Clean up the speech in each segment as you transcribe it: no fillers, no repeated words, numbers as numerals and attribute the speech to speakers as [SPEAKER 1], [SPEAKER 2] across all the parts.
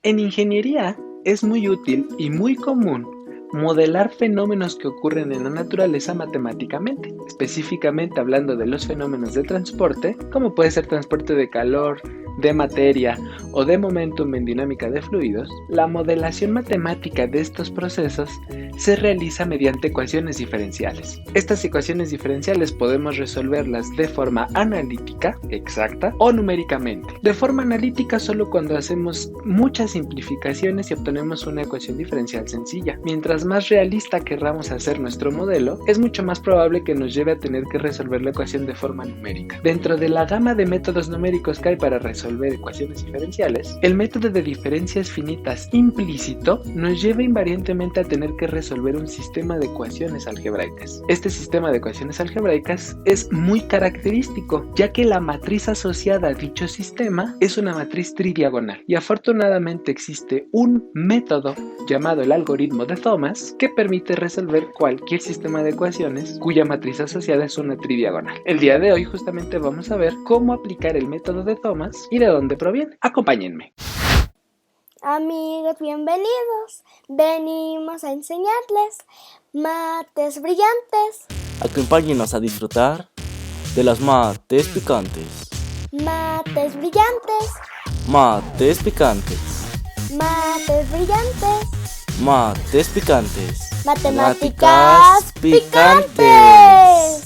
[SPEAKER 1] En ingeniería es muy útil y muy común modelar fenómenos que ocurren en la naturaleza matemáticamente, específicamente hablando de los fenómenos de transporte, como puede ser transporte de calor, de materia o de momentum en dinámica de fluidos. La modelación matemática de estos procesos se realiza mediante ecuaciones diferenciales. Estas ecuaciones diferenciales podemos resolverlas de forma analítica, exacta, o numéricamente. De forma analítica solo cuando hacemos muchas simplificaciones y obtenemos una ecuación diferencial sencilla. Mientras más realista querramos hacer nuestro modelo, es mucho más probable que nos lleve a tener que resolver la ecuación de forma numérica. Dentro de la gama de métodos numéricos que hay para resolver ecuaciones diferenciales, el método de diferencias finitas implícito nos lleva invariantemente a tener que resolver un sistema de ecuaciones algebraicas. Este sistema de ecuaciones algebraicas es muy característico, ya que la matriz asociada a dicho sistema es una matriz tridiagonal, y afortunadamente existe un método llamado el algoritmo de Thomas que permite resolver cualquier sistema de ecuaciones cuya matriz asociada es una tridiagonal. El día de hoy justamente vamos a ver cómo aplicar el método de Thomas y de dónde proviene. Acompáñenme.
[SPEAKER 2] Amigos, bienvenidos. Venimos a enseñarles mates brillantes.
[SPEAKER 3] Acompáñenos a disfrutar de las mates picantes.
[SPEAKER 2] Mates brillantes.
[SPEAKER 3] Mates picantes.
[SPEAKER 2] Mates brillantes.
[SPEAKER 3] Mates picantes.
[SPEAKER 2] Matemáticas picantes.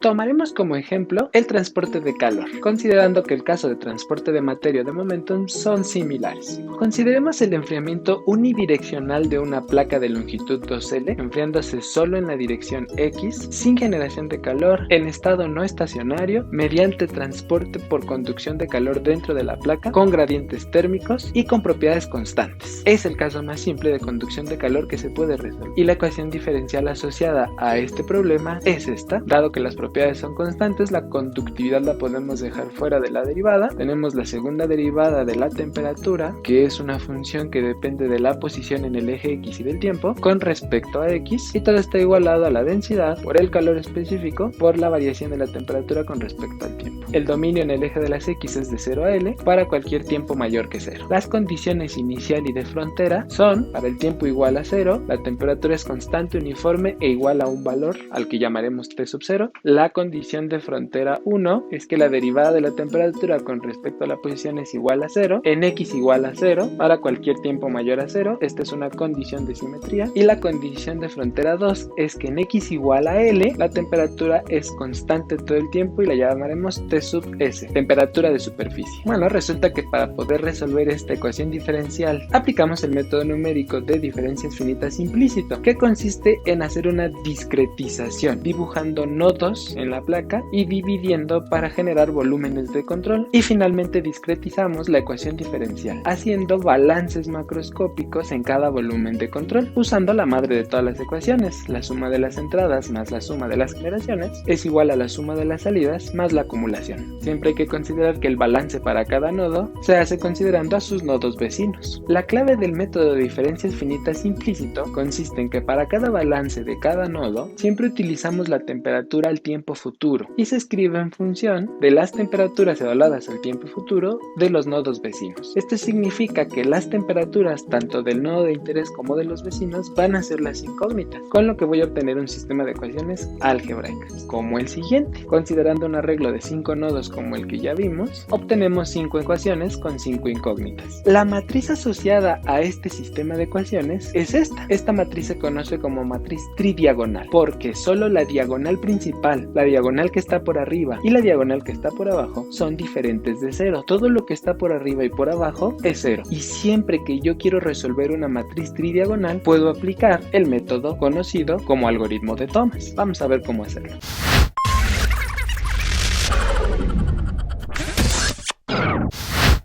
[SPEAKER 1] Tomaremos como ejemplo el transporte de calor, considerando que el caso de transporte de materia o de momentum son similares. Consideremos el enfriamiento unidireccional de una placa de longitud 2L, enfriándose solo en la dirección X, sin generación de calor, en estado no estacionario, mediante transporte por conducción de calor dentro de la placa, con gradientes térmicos y con propiedades constantes. Es el caso más simple de conducción de calor que se puede resolver, y la ecuación diferencial asociada a este problema es esta. Dado que las propiedades son constantes, la conductividad la podemos dejar fuera de la derivada. Tenemos la segunda derivada de la temperatura, que es una función que depende de la posición en el eje X y del tiempo con respecto a X, y todo está igualado a la densidad por el calor específico por la variación de la temperatura con respecto al tiempo. El dominio en el eje de las X es de 0 a L para cualquier tiempo mayor que 0. Las condiciones inicial y de frontera son: para el tiempo igual a 0, la temperatura es constante, uniforme e igual a un valor al que llamaremos T sub 0. La condición de frontera 1 es que la derivada de la temperatura con respecto a la posición es igual a 0, en X igual a 0 para cualquier tiempo mayor a 0. Esta es una condición de simetría. Y la condición de frontera 2 es que en X igual a L la temperatura es constante todo el tiempo y la llamaremos T sub S, temperatura de superficie. Bueno, resulta que para poder resolver esta ecuación diferencial aplicamos el método numérico de diferencias finitas implícito, que consiste en hacer una discretización dibujando nodos en la placa y dividiendo para generar volúmenes de control, y finalmente discretizamos la ecuación diferencial haciendo balances macroscópicos en cada volumen de control usando la madre de todas las ecuaciones: la suma de las entradas más la suma de las generaciones es igual a la suma de las salidas más la acumulación. Siempre hay que considerar que el balance para cada nodo se hace considerando a sus nodos vecinos. La clave del método de diferencias finitas implícito consiste en que para cada balance de cada nodo siempre utilizamos la temperatura al tiempo futuro y se escribe en función de las temperaturas evaluadas al tiempo futuro de los nodos vecinos. Esto significa que las temperaturas tanto del nodo de interés como de los vecinos van a ser las incógnitas, con lo que voy a obtener un sistema de ecuaciones algebraicas como el siguiente. Considerando un arreglo de 5 nodos como el que ya vimos, obtenemos 5 ecuaciones con 5 incógnitas. La matriz asociada a este sistema de ecuaciones es esta. Esta matriz se conoce como matriz tridiagonal porque solo la diagonal principal, la diagonal que está por arriba y la diagonal que está por abajo son diferentes de 0. Todo lo que está por arriba y por abajo es 0. Y siempre que yo quiero resolver una matriz tridiagonal, puedo aplicar el método conocido como algoritmo de Thomas. Vamos a ver cómo hacerlo.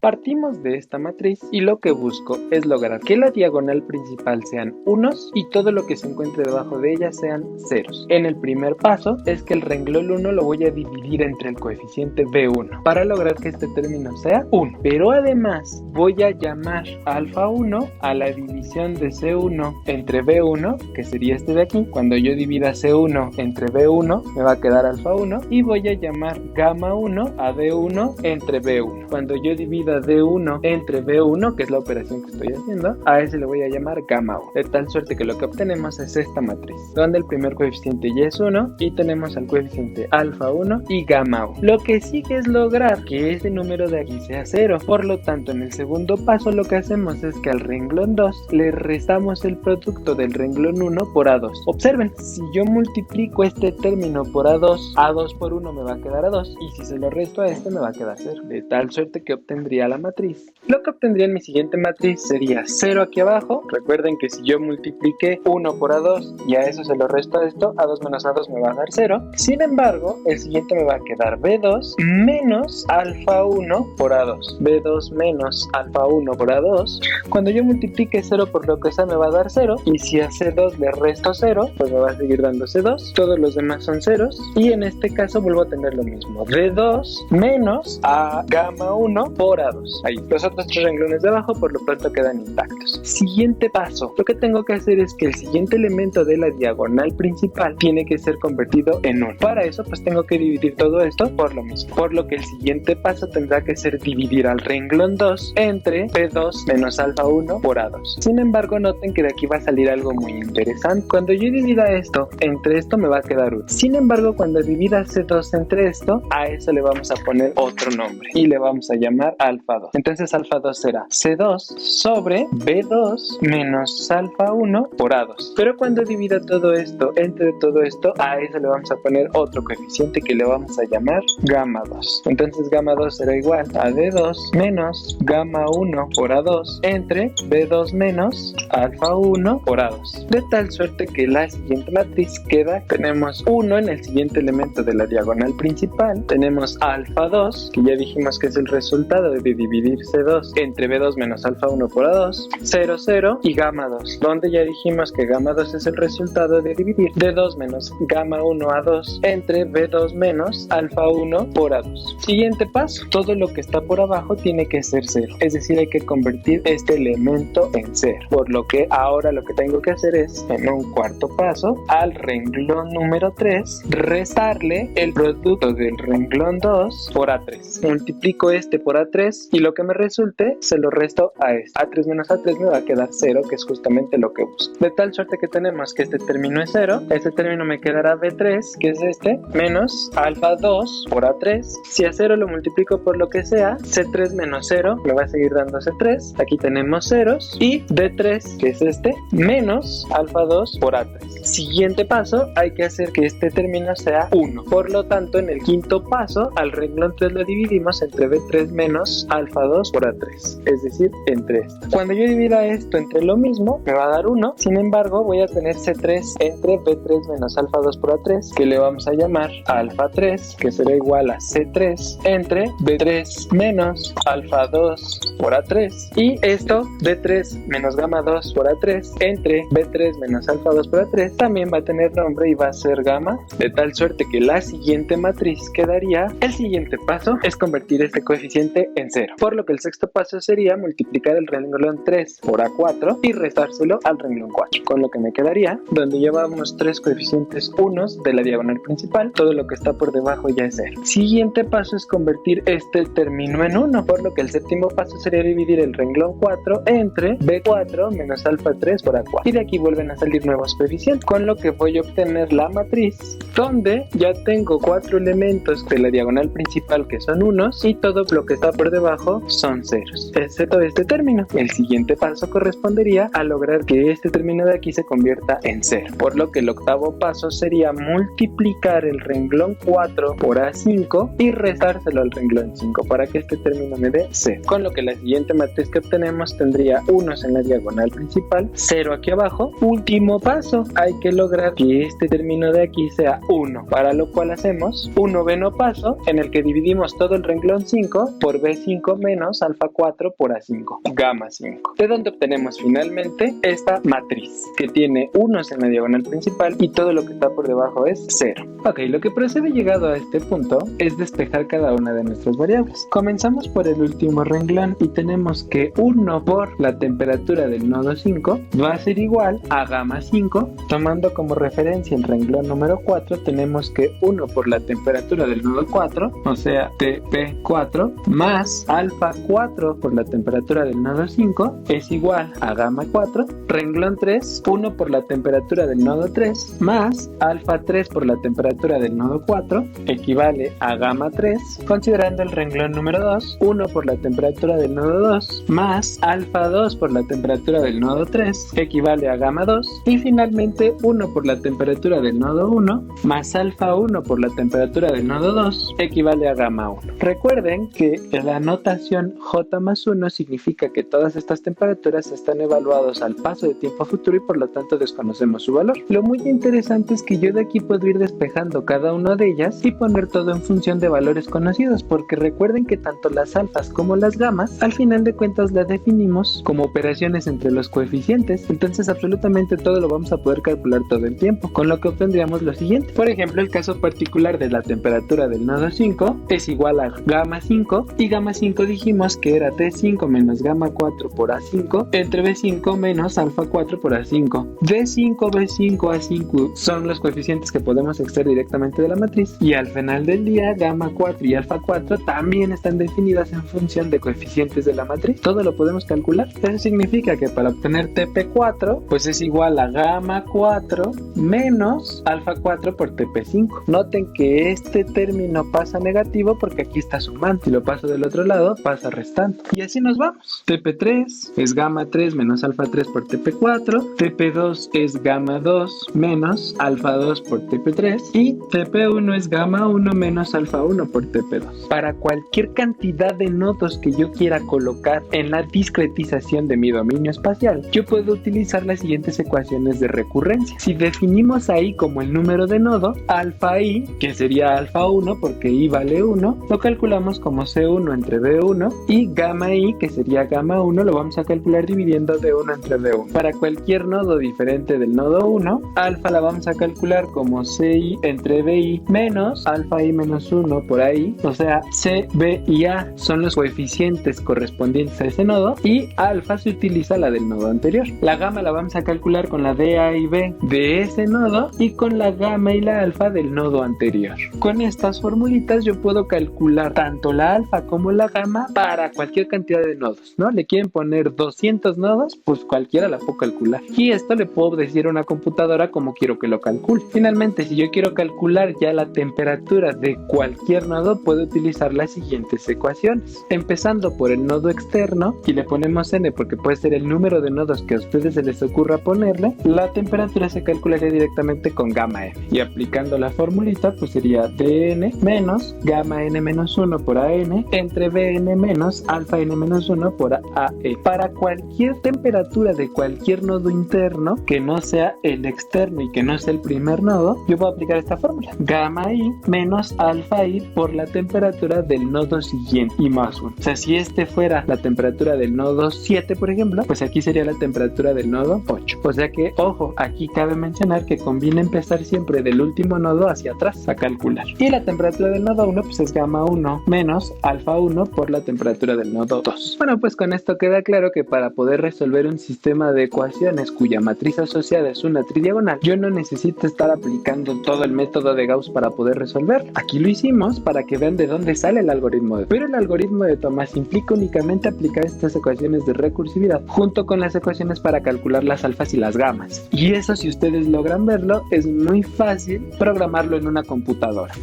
[SPEAKER 1] Partimos de esta matriz y lo que busco es lograr que la diagonal principal sean unos y todo lo que se encuentre debajo de ella sean ceros. En el primer paso es que el renglón 1 lo voy a dividir entre el coeficiente B1 para lograr que este término sea 1. Pero además voy a llamar alfa 1 a la división de C1 entre B1, que sería este de aquí. Cuando yo divida C1 entre B1 me va a quedar alfa 1, y voy a llamar gamma 1 a D1 entre B1. Cuando yo divida dividida D1 entre B1, que es la operación que estoy haciendo, a ese le voy a llamar gamma 1. De tal suerte que lo que obtenemos es esta matriz, donde el primer coeficiente ya es 1 y tenemos al coeficiente alfa 1 y gamma 1. Lo que sigue es lograr que este número de aquí sea 0. Por lo tanto, en el segundo paso lo que hacemos es que al renglón 2 le restamos el producto del renglón 1 por A2. Observen, si yo multiplico este término por A2 por 1 me va a quedar A2, y si se lo resto a este me va a quedar 0. De tal suerte que obtendría la matriz. Lo que obtendría en mi siguiente matriz sería 0 aquí abajo. Recuerden que si yo multipliqué 1 por A2 y a eso se lo resto a esto, A2 menos A2 me va a dar 0. Sin embargo, el siguiente me va a quedar B2 menos alfa 1 por A2. B2 menos alfa 1 por A2. Cuando yo multiplique 0 por lo que sea me va a dar 0. Y si a C2 le resto 0, pues me va a seguir dando C2. Todos los demás son ceros. Y en este caso vuelvo a tener lo mismo. B2 menos a gamma 1 por A2. Ahí. Los otros tres renglones de abajo por lo pronto quedan intactos. Siguiente paso. Lo que tengo que hacer es que el siguiente elemento de la diagonal principal tiene que ser convertido en 1. Para eso pues tengo que dividir todo esto por lo mismo. Por lo que el siguiente paso tendrá que ser dividir al renglón 2 entre B2 menos alfa 1 por A2. Sin embargo, noten que de aquí va a salir algo muy interesante. Cuando yo divida esto entre esto me va a quedar 1. Sin embargo, cuando divida C2 entre esto, a eso le vamos a poner otro nombre y le vamos a llamar alfa 2. Entonces alfa 2 será C2 sobre B2 menos alfa 1 por A2. Pero cuando divida todo esto entre todo esto, a eso le vamos a poner otro coeficiente que le vamos a llamar gamma 2. Entonces gamma 2 será igual a D2 menos gamma 1 por A2 entre B2 menos alfa 1 por A2. De tal suerte que la siguiente matriz queda, tenemos 1 en el siguiente elemento de la diagonal principal, tenemos alfa 2, que ya dijimos que es el resultado de dividir C2 entre B2 menos alfa 1 por A2, 0, 0 y gamma 2, donde ya dijimos que gamma 2 es el resultado de dividir D2 menos gamma 1 A2 entre B2 menos alfa 1 por A2. Siguiente paso, todo lo que está por abajo tiene que ser 0, es decir, hay que convertir este elemento en 0, por lo que ahora lo que tengo que hacer es, en un cuarto paso, al renglón número 3, restarle el producto del renglón 2 por A3. Multiplico este por A3 y lo que me resulte se lo resto a este. A3 menos A3 me va a quedar 0, que es justamente lo que busco. De tal suerte que tenemos que este término es 0, este término me quedará B3, que es este, menos alfa 2 por A3. Si a 0 lo multiplico por lo que sea, C3 menos 0 me va a seguir dando C3. Aquí tenemos ceros y D3, que es este, menos alfa 2 por A3. Siguiente paso, hay que hacer que este término sea 1. Por lo tanto, en el quinto paso, al renglón 3 lo dividimos entre B3 menos alfa 2 por A3, es decir, entre esto. Cuando yo divida esto entre lo mismo, me va a dar 1. Sin embargo, voy a tener C3 entre B3 menos alfa 2 por A3, que le vamos a llamar alfa 3, que será igual a C3 entre B3 menos alfa 2 por A3. Y esto, B3 menos gamma 2 por A3 entre B3 menos alfa 2 por A3, también va a tener nombre y va a ser gamma, de tal suerte que la siguiente matriz quedaría. El siguiente paso es convertir este coeficiente en 0, por lo que el sexto paso sería multiplicar el renglón 3 por A4 y restárselo al renglón 4, con lo que me quedaría, donde llevamos tres coeficientes unos de la diagonal principal, todo lo que está por debajo ya es 0. Siguiente paso es convertir este término en 1, por lo que el séptimo paso sería dividir el renglón 4 entre B4 menos alfa 3 por A4, y de aquí vuelven a salir nuevos coeficientes, con lo que voy a obtener la matriz donde ya tengo 4 elementos de la diagonal principal que son unos y todo lo que está por debajo son ceros, excepto este término. El siguiente paso correspondería a lograr que este término de aquí se convierta en 0, por lo que el octavo paso sería multiplicar el renglón 4 por A5 y restárselo al renglón 5 para que este término me dé 0, con lo que la siguiente matriz que obtenemos tendría unos en la diagonal principal, 0 aquí abajo. Último paso, hay que lograr que este término de aquí sea 1, para lo cual hacemos un noveno paso en el que dividimos todo el renglón 5 por B5 menos alfa 4 por A5, gamma 5, de donde obtenemos finalmente esta matriz que tiene unos en la diagonal principal y todo lo que está por debajo es 0. Ok, lo que procede llegado a este punto es despejar cada una de nuestras variables. Comenzamos por el último renglón y tenemos que 1 por la temperatura del nodo 5 va a ser igual a gamma 5. Tomando como referencia el renglón número 4, tenemos que 1 por la temperatura del nodo 4, o sea TP4, más más alfa 4 por la temperatura del nodo 5 es igual a gamma 4. Renglón 3, 1 por la temperatura del nodo 3 más alfa 3 por la temperatura del nodo 4 equivale a gamma 3. Considerando el renglón número 2, 1 por la temperatura del nodo 2 más alfa 2 por la temperatura del nodo 3 equivale a gamma 2. Y finalmente 1 por la temperatura del nodo 1 más alfa 1 por la temperatura del nodo 2 equivale a gamma 1. Recuerden que la notación J más 1 significa que todas estas temperaturas están evaluadas al paso de tiempo futuro y por lo tanto desconocemos su valor. Lo muy interesante es que yo de aquí puedo ir despejando cada una de ellas y poner todo en función de valores conocidos, porque recuerden que tanto las alfas como las gamas al final de cuentas las definimos como operaciones entre los coeficientes, entonces absolutamente todo lo vamos a poder calcular todo el tiempo, con lo que obtendríamos lo siguiente. Por ejemplo, el caso particular de la temperatura del nodo 5 es igual a gamma 5 y gamma 5 dijimos que era T5 menos gamma 4 por A5 entre B5 menos alfa 4 por A5. D5, B5, A5 son los coeficientes que podemos extraer directamente de la matriz y al final del día gamma 4 y alfa 4 también están definidas en función de coeficientes de la matriz. Todo lo podemos calcular. Eso significa que para obtener TP4 pues es igual a gamma 4 menos alfa 4 por TP5. Noten que este término pasa negativo porque aquí está sumando. Si lo paso del otro lado pasa restando. Y así nos vamos. TP3 es gamma 3 menos alfa 3 por TP4. TP2 es gamma 2 menos alfa 2 por TP3. Y TP1 es gamma 1 menos alfa 1 por TP2. Para cualquier cantidad de nodos que yo quiera colocar en la discretización de mi dominio espacial, yo puedo utilizar las siguientes ecuaciones de recurrencia. Si definimos ahí como el número de nodo, alfa i, que sería alfa 1 porque i vale 1, lo calculamos como C1 entre B1 y gamma i, que sería gamma 1, lo vamos a calcular dividiendo D1 entre B1. Para cualquier nodo diferente del nodo 1, alfa la vamos a calcular como CI entre BI menos alfa i menos 1 por AI, o sea, C, B y A son los coeficientes correspondientes a ese nodo y alfa se utiliza la del nodo anterior. La gamma la vamos a calcular con la de A y B de ese nodo y con la gamma y la alfa del nodo anterior. Con estas formulitas yo puedo calcular tanto la alfa como la gamma para cualquier cantidad de nodos, ¿no? Le quieren poner 200 nodos, pues cualquiera la puedo calcular. Y esto le puedo decir a una computadora como quiero que lo calcule. Finalmente, si yo quiero calcular ya la temperatura de cualquier nodo, puedo utilizar las siguientes ecuaciones. Empezando por el nodo externo, y le ponemos n porque puede ser el número de nodos que a ustedes se les ocurra ponerle, la temperatura se calcularía directamente con gamma n. Y aplicando la formulita, pues sería dn menos gamma n menos 1 por an entre bn menos alfa n menos 1 por ae. Para cualquier temperatura de cualquier nodo interno que no sea el externo y que no sea el primer nodo, yo puedo aplicar esta fórmula. Gamma i menos alfa i por la temperatura del nodo siguiente y más 1. O sea, si este fuera la temperatura del nodo 7, por ejemplo, pues aquí sería la temperatura del nodo 8. O sea que, ojo, aquí cabe mencionar que conviene empezar siempre del último nodo hacia atrás a calcular. Y la temperatura del nodo 1 pues es gamma 1 menos alfa 1 por la temperatura del nodo 2. Bueno, pues con esto queda claro que para poder resolver un sistema de ecuaciones cuya matriz asociada es una tridiagonal, yo no necesito estar aplicando todo el método de Gauss para poder resolver. Aquí lo hicimos para que vean de dónde sale el algoritmo de... Pero el algoritmo de Tomás implica únicamente aplicar estas ecuaciones de recursividad junto con las ecuaciones para calcular las alfas y las gamas. Y eso, si ustedes logran verlo, es muy fácil programarlo en una computadora.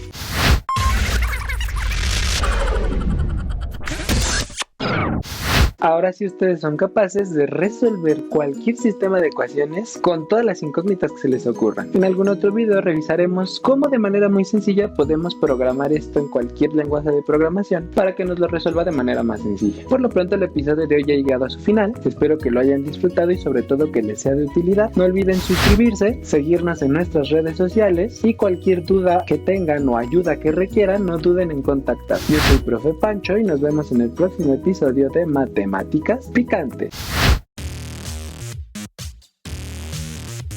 [SPEAKER 1] Ahora sí ustedes son capaces de resolver cualquier sistema de ecuaciones con todas las incógnitas que se les ocurran. En algún otro video revisaremos cómo de manera muy sencilla podemos programar esto en cualquier lenguaje de programación para que nos lo resuelva de manera más sencilla. Por lo pronto el episodio de hoy ha llegado a su final. Espero que lo hayan disfrutado y sobre todo que les sea de utilidad. No olviden suscribirse, seguirnos en nuestras redes sociales y cualquier duda que tengan o ayuda que requieran, no duden en contactar. Yo soy Profe Pancho y nos vemos en el próximo episodio de Matemáticas Picantes.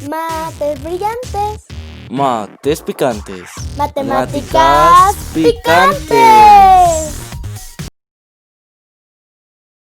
[SPEAKER 2] Mates brillantes.
[SPEAKER 3] Mates picantes.
[SPEAKER 2] Matemáticas picantes.